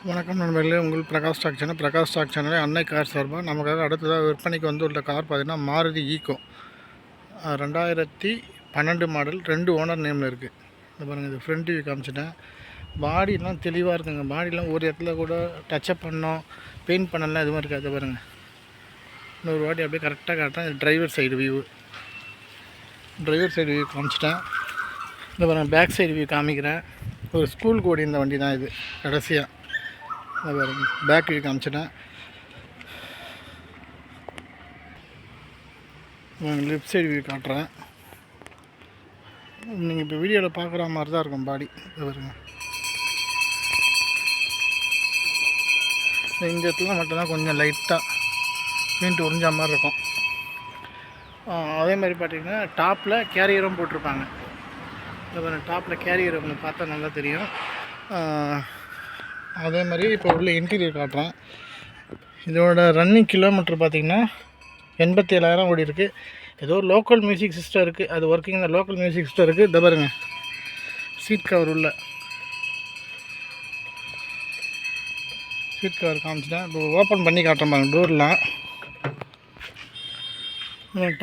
வணக்கம் நண்பர்களே, உங்கள் பிரகாஷ் ஸ்டாக் சேனல் அன்னை கார் சார்பாக நமக்காக அடுத்ததாக விற்பனைக்கு வந்து உள்ள கார் பார்த்திங்கன்னா மாருதி ஈக்கோ 2012 மாடல் 2 ஓனர் நேமில் இருக்குது. இந்த பாருங்கள், இது ஃப்ரண்ட் வியூ காமிச்சிட்டேன். பாடிலாம் தெளிவாக இருக்குங்க. பாடிலாம் ஒரு இடத்துல கூட டச்சப் பண்ணோம், பெயிண்ட் பண்ணலாம் எதுவும் இருக்காது. பாருங்கள், இன்னொரு வாட்டி அப்படியே கரெக்டாக காட்டுறேன். இது டிரைவர் சைடு வியூ காமிச்சிட்டேன். இந்த பாருங்கள், பேக் சைடு வியூ காமிக்கிறேன். ஒரு ஸ்கூல் கோடி இந்த வண்டி தான் இது. கடைசியாக பேக் வியூ காமிச்சிட்டேன். லெஃப்ட் சைடு வியூ காட்டுறேன். நீங்கள் இப்போ வீடியோவில் பார்க்குற மாதிரி தான் இருக்கும் பாடி. வருங்க, இந்த இடத்துல மட்டும்தான் கொஞ்சம் லைட்டாக பெயிண்ட் உறிஞ்ச மாதிரி இருக்கும். அதே மாதிரி பார்த்திங்கன்னா டாப்பில் கேரியரும் போட்டிருப்பாங்க. டாப்பில் கேரியர் உங்களுக்கு பார்த்தா நல்லா தெரியும். அதே மாதிரி இப்போ உள்ள இன்டீரியர் காட்டுறேன். இதோட ரன்னிங் கிலோமீட்டர் பார்த்திங்கன்னா 87,000 ஓடி இருக்குது. ஏதோ ஒரு லோக்கல் மியூசிக் சிஸ்டம் இருக்குது, அது ஒர்க்கிங். இந்த லோக்கல் மியூசிக் சிஸ்டம் இருக்குது. இதை பாருங்கள், சீட் கவர் உள்ள சீட் கவர் காமிச்சிட்டேன். இப்போ ஓப்பன் பண்ணி காட்டுறேன் பாருங்கள். டோர்லாம்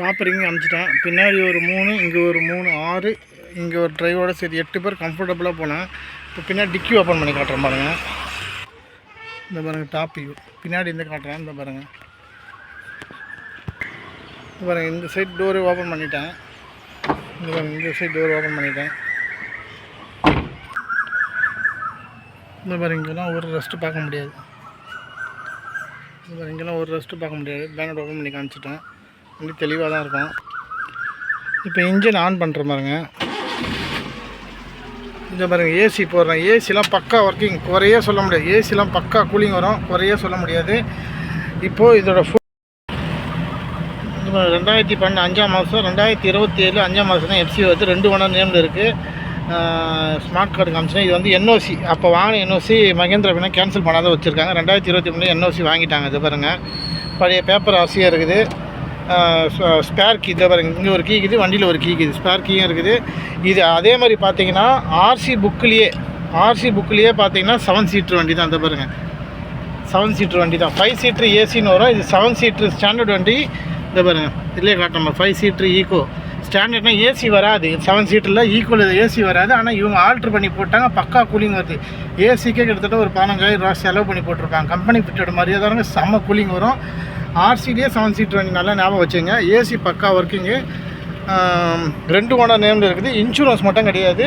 டாப் ரிங் காமிச்சிட்டேன். பின்னாடி ஒரு 3, இங்கே ஒரு 3, 6, இங்கே ஒரு டிரைவோட சரி 8 பேர் கம்ஃபர்டபுளாக போனேன். இப்போ பின்னாடி டிக்கி ஓப்பன் பண்ணி காட்டுறேன் பாருங்கள். இந்த பாருங்கள், டாப் வியூ பின்னாடி இருந்து காட்டுறேன். இந்த பாருங்கள், இந்த பாருங்கள், இந்த சைட் டோரு ஓப்பன் பண்ணிட்டேன். இந்த பாருங்கள், இந்த சைட் டோர் ஓப்பன் பண்ணிட்டேன். இந்த பாருங்கள், இங்கெல்லாம் ஒரு ரெஸ்ட்டு பார்க்க முடியாது. இந்த பாருங்கள், இங்கெல்லாம் ஒரு ரெஸ்ட்டு பார்க்க முடியாது. பேனட் ஓப்பன் பண்ணி காமிச்சிட்டேன். வண்டி தெளிவாக தான் இருக்கும். இப்போ இன்ஜின் ஆன் பண்ணுற பாருங்க. இந்த பாருங்கள், ஏசி போடுறேன். ஏசிலாம் பக்கா ஒர்க்கிங், குறையே சொல்ல முடியாது. ஏசிலாம் பக்கா கூலிங் வரும், குறையே சொல்ல முடியாது. இப்போது இதோட 2012 5ஆம் மாதம் 2027 5ஆம் மாதம் தான் எஃப்சி வருது. 2 ஓனர் நேமில் இருக்குது. ஸ்மார்ட் கார்டு காமிச்சினா இது வந்து என்ஓசி. அப்போ வாங்கின என்ஓசி மகேந்திரா அப்படின்னா கேன்சல் பண்ணாத வச்சுருக்காங்க. 2023 என்ஓசி வாங்கிட்டாங்க. இது பாருங்கள், பழைய பேப்பர் அவசியம் இருக்குது. ஸ்பேர் கீ இதை பாருங்கள், இங்கே ஒரு கீ இருக்குது, வண்டியில் ஒரு கீ இருக்குது, ஸ்பேர் கீயும் இருக்குது. இது அதே மாதிரி பார்த்தீங்கன்னா ஆர்சி புக்கிலேயே பார்த்தீங்கன்னா 7 சீட்ரு வண்டி தான். இந்த பாருங்கள், 7 சீட்ரு வண்டி தான். 5 சீட்ரு ஏசின்னு வரும். இது 7 சீட்ரு ஸ்டாண்டர்ட் வண்டி. இந்த பாருங்கள், இதிலே காட்டணும். 5 சீட்ரு ஈக்கோ ஸ்டாண்டர்ட்னா ஏசி வராது. 7 சீட்டில் ஈக்குவல் ஏசி வராது. ஆனால் இவங்க ஆல்ட்ரு பண்ணி போட்டாங்க, பக்கா கூலிங் வருது. ஏசிக்கே கிட்டத்தட்ட ஒரு 15,000 செலவு பண்ணி போட்டிருப்பாங்க. கம்பெனி ஃபிட்டட் மாதிரியே தாங்க, செம்ம கூலிங் வரும். ஆர்சிலேயே 7 சீட் வண்டி, நல்லா ஞாபகம் வச்சுங்க. ஏசி பக்கா ஒர்க்கிங்கு. 2 ஓனர் நேமில் இருக்குது. இன்சூரன்ஸ் மட்டும் கிடையாது.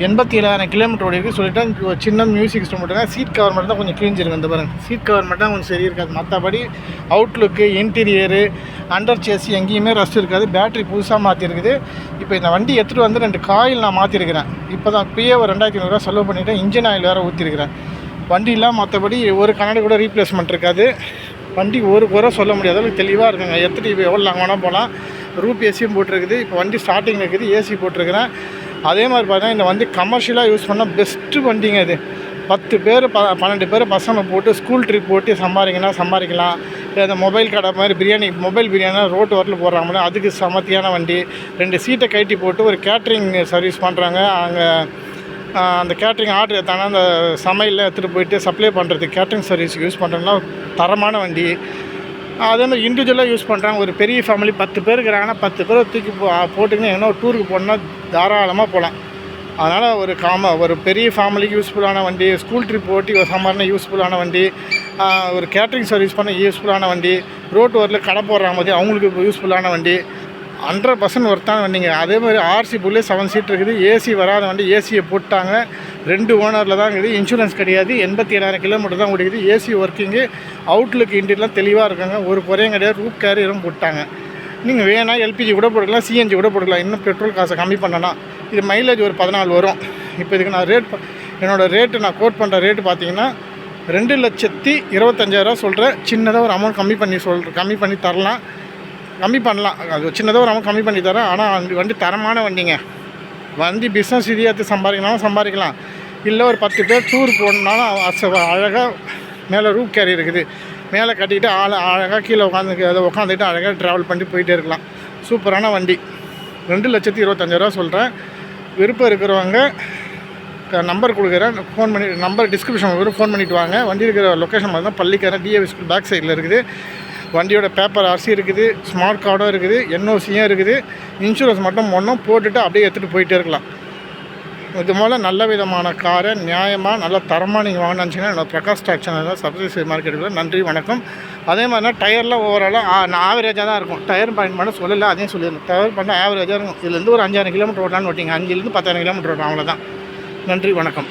87,000 கிலோமீட்டர் ஓடி இருக்குது சொல்லிட்டேன். சின்ன மியூசிக் சிஸ்டம் மட்டும் தான். சீட் கவர் மட்டும் தான் கொஞ்சம் கிழிஞ்சிருக்கு. இந்த பாருங்கள், சீட் கவர் மட்டும் கொஞ்சம் சரி இருக்காது. மற்றபடி அவுட்லுக்கு, இன்டீரியரு, அண்டர் சேசி எங்கேயுமே ரஸ்ட் இருக்காது. பேட்ரி புதுசாக மாற்றிருக்குது. இப்போ இந்த வண்டி எடுத்துகிட்டு வந்து 2 காயில் நான் மாற்றிருக்கிறேன். இப்போ தான் இப்போயே ஒரு 2,500 செலவு பண்ணிவிட்டேன். இன்ஜின் ஆயில் வேறு ஊற்றிருக்கிறேன். வண்டியெலாம் மற்றபடி ஒரு கண்ணாடி கூட ரீப்ளேஸ்மெண்ட் இருக்காது. வண்டி ஒரு குறை சொல்ல முடியாத அளவுக்கு தெளிவாக இருக்குங்க. எடுத்துகிட்டு இப்போ எவ்வளோ லாங் வேணால் போகலாம். ரூப் ஏசியும் போட்டிருக்குது. இப்போ வண்டி ஸ்டார்டிங்கில் இருக்குது, ஏசி போட்டிருக்கிறேன். அதே மாதிரி பார்த்தீங்கன்னா இந்த வண்டி கமர்ஷியலாக யூஸ் பண்ணால் பெஸ்ட்டு வண்டிங்க. இது 10 பேர் 12 பேர் பசங்களை போட்டு ஸ்கூல் ட்ரிப் போட்டு சம்பாதிக்கலாம். இல்லை அந்த மொபைல் கடை மாதிரி மொபைல் பிரியாணி ரோட்டு வரத்தில் போடுறாங்களே, அதுக்கு சமத்தியான வண்டி. 2 சீட்டை கட்டி போட்டு ஒரு கேட்ரிங் சர்வீஸ் பண்ணுறாங்க. அங்கே அந்த கேட்ரிங் ஆர்டர் எடுத்தாங்கன்னா அந்த சமையலில் எடுத்துகிட்டு போயிட்டு சப்ளை பண்ணுறதுக்கு கேட்ரிங் சர்வீஸ் யூஸ் பண்ணுறதுனா தரமான வண்டி. அதே மாதிரி இண்டிவிஜுவலாக யூஸ் பண்ணுறாங்க. ஒரு பெரிய ஃபேமிலி 10 பேர் இருக்கிறாங்கன்னா 10 பேரை தூக்கி போட்டுக்கின்னு எங்கன்னா ஒரு டூருக்கு போனால் தாராளமாக போகலாம். அதனால் ஒரு பெரிய ஃபேமிலிக்கு யூஸ்ஃபுல்லான வண்டி, ஸ்கூல் ட்ரிப் ஓட்டி ஒரு சம்மர்னா யூஸ்ஃபுல்லான வண்டி, ஒரு கேட்ரிங் சர்வீஸ் பண்ண யூஸ்ஃபுல்லான வண்டி, ரோட்டு வரல கடை போடுறாங்க போது அவங்களுக்கு யூஸ்ஃபுல்லான வண்டி. 100% ஒர்த்தான வண்டிங்க. அதே மாதிரி ஆர்சி புல்லே 7 சீட் இருக்குது. ஏசி வராத வண்டி, ஏசியை போட்டாங்க. 2 ஓனரில் தான் இருக்குது. இன்சூரன்ஸ் கிடையாது. 87,000 கிலோமீட்டர் தான் ஓடிக்குது. ஏசி ஒர்க்கிங்கு, அவுட்லுக்கு இன்டீரியர்லாம் தெளிவாக இருக்காங்க. ஒரு குறையும் கிடையாது. ரூப் கேரியரும் போட்டாங்க. நீங்கள் வேணால் எல்பிஜி கூட போட்டுக்கலாம், சிஎன்ஜி கூட போட்டுக்கலாம். இன்னும் பெட்ரோல் காசை கம்மி பண்ணனா இது மைலேஜ் ஒரு 14 வரும். இப்போ இதுக்கு நான் என்னோடய ரேட்டு நான் கோட் பண்ணுற ரேட்டு பார்த்தீங்கன்னா 2,25,000 சொல்கிறேன். சின்னதாக ஒரு அமௌண்ட் கம்மி பண்ணி தரலாம். கம்மி பண்ணலாம். அது சின்னதாக ஒரு அமௌண்ட் கம்மி பண்ணி தரேன். ஆனால் வண்டி தரமான வண்டிங்க. வண்டி பிஸ்னஸ் ரீதியாக சம்பாதிக்கலாம். இல்லை ஒரு 10 பேர் டூர் போகணுன்னாலும் அழகாக மேலே ரூப் கேரி இருக்குது. மேலே கட்டிக்கிட்டு அழகாக கீழே உட்காந்துக்கிட்டு அழகாக ட்ராவல் பண்ணி போயிட்டே இருக்கலாம். சூப்பரான வண்டி. 2,25,000 சொல்கிறேன். விருப்பம் இருக்கிறவங்க நம்பர் கொடுக்குறேன், ஃபோன் பண்ணி நம்பர் டிஸ்கிரிப்ஷன் கூட ஃபோன் பண்ணிவிட்டு வாங்க. வண்டி இருக்கிற லொக்கேஷன் பார்த்தா பள்ளிக்கரை டிஏவி ஸ்கூல் பேக் சைடில் இருக்குது. வண்டியோட பேப்பர் ஆர்சி இருக்குது, ஸ்மார்ட் கார்டும் இருக்குது, என்ஓசியும் இருக்குது. இன்சூரன்ஸ் மட்டும் போட்டுட்டு அப்படியே எடுத்துகிட்டு போயிட்டே இருக்கலாம். இது போல் நல்ல விதமான காரை நியாயமாக நல்ல தரமாக நீங்கள் வாங்கணும்னு நினச்சிங்கன்னா என்னோட பிரகாஷ் டாக் சேனலில் சப்ஸ்கிரைப் மார்க்கெட்டுக்கு நன்றி வணக்கம். அதே மாதிரினா டயரில் ஓவராலாக ஆவரேஜாக தான் இருக்கும். டயர் பாயிண்ட் பண்ண சொல்லலை, அதையும் சொல்லிடணும். டயர் பண்ண ஆவரேஜாக இருக்கும். இதுலேருந்து ஒரு 5000 கிலோமீட்டர் ஓட்டலான்னு ஓட்டிங்க, 5லேருந்து 10,000 கிலோமீட்டர் ஓட்டலாம், அவ்வளோதான். நன்றி வணக்கம்.